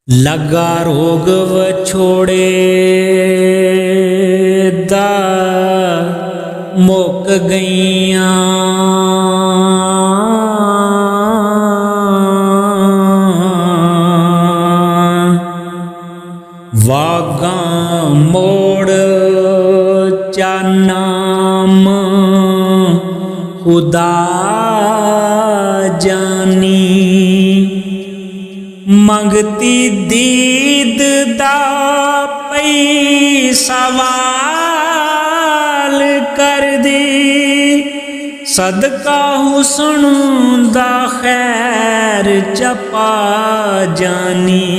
लगा रोग वछोड़े दा मुक गईया वागा मोड़ चा नाम खुदा जानी मंगती दीद दा पई सवाल कर दी सदका हुस्न दा खैर चपा जानी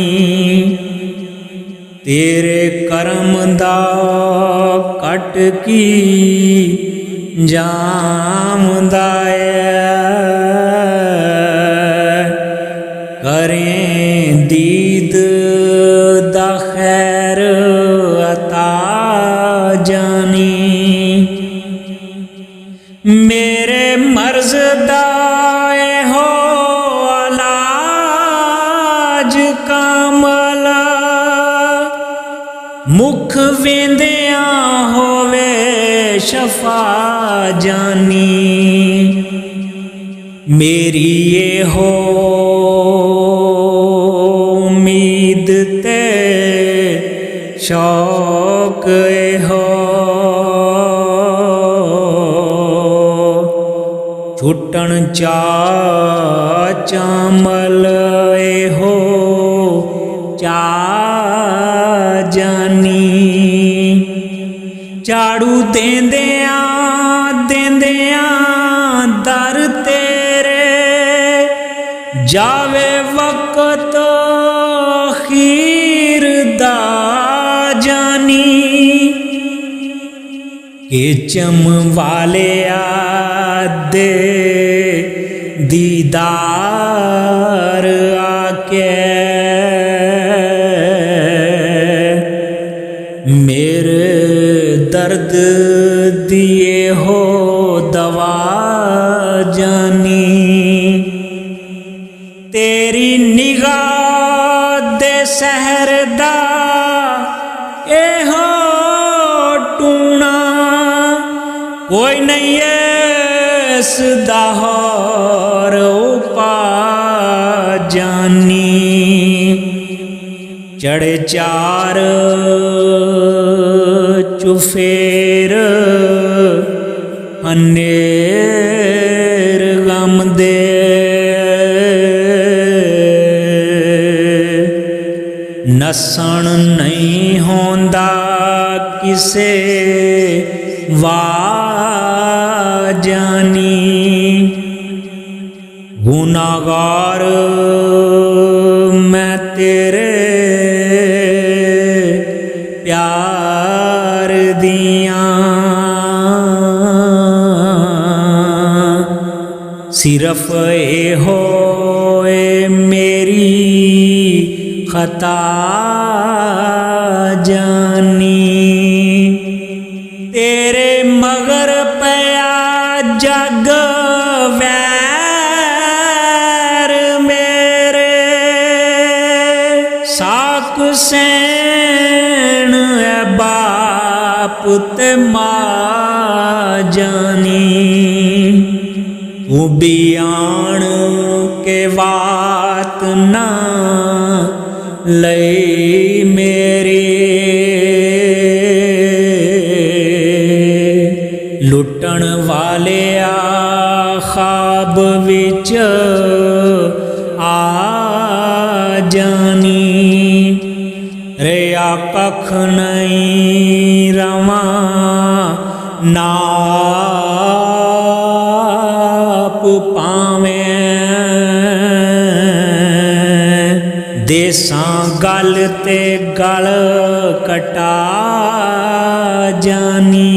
तेरे करम दा कट की जाम करें दीद दा खैर अता जानी मेरे मर्ज दा हो अलाज कामला मुख वेंदिया होवे शफा जानी मेरी ये हो उम्मीद ते शौक हो छुटन चा चामल हो चा जानी झाड़ू देंदिया देंदिया दर तेरे जावे वक्त खीर दा जानी के चम वाले आदे दीदार आके मेरे दर्द दिए हो दवा जानी तेरी निगाह दे सहर दा ए हो टूना कोई नहीं इस दा होर उपा जानी चढ़े चार चुफेर अनेर गम दे नसन नहीं होंदा किसे वाह जानी गुनाहगार मैं तेरे प्यार दिया सिर्फ ए होए मेरी खता जानी तेरे मगर पया जग वैर मेरे साक सैन है बाप ते मां जानी तू बियान के बात ना ले मेरी लुटन वाले ख्वाब विच आ जानी रेया कख नहीं रवा नाप पावे देसां गल ते गल कटा जानी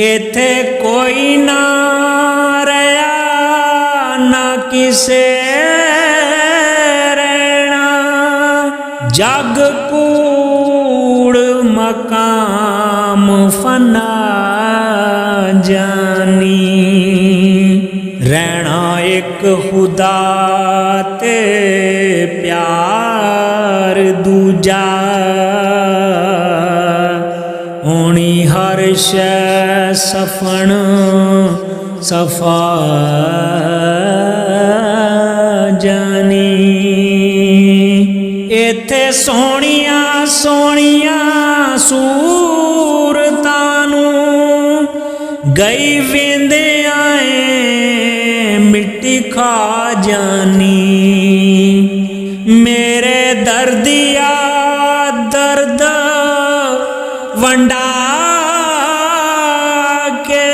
इथे कोई ना रहा ना किसे रहना जग कूड़ मकाम फना जानी रहना एक खुदा ते प्यार ਵਿਸ਼ੈ ਸਫਣ ਸਫਾ ਜਾਨੀ। ਇੱਥੇ ਸੋਹਣੀਆਂ ਸੋਹਣੀਆਂ ਸੂਰਤਾਂ ਨੂੰ ਗਈ ਵੇਂਦਿਆਂ ਏ ਮਿੱਟੀ ਖਾ ਜਾਨੀ। ਮੇਰੇ ਦਰਦੀਆ ਦਰਦ ਵੰਡਾ ਕੇ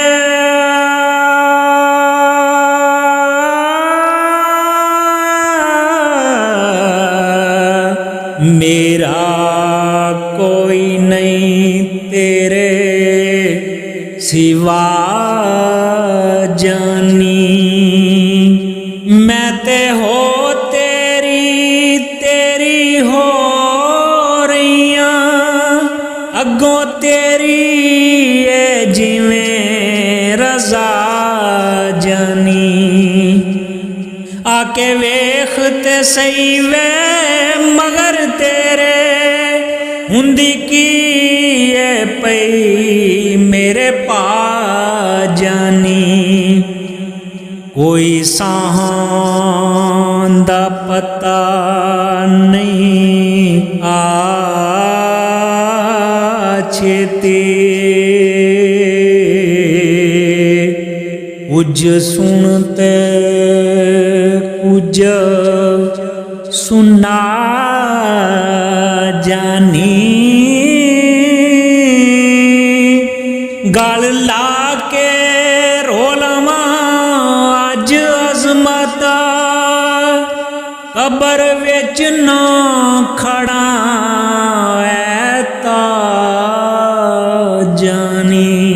मेरा कोई नहीं तेरे सिवा जानी। मैं ते हो तेरी तेरी हो रहियां अगों तेरी है जिवें रज़ा जानी। आके वेख ते सही वे मगर तेरे हुंदी की है पई मेरे पा जानी। कोई साहां दा पता नहीं आ छेती। कुछ सुनते कुछ सुना जानी। गल ला के रोलमा अज अजमत कबर विच ना खड़ा ऐ ता जानी।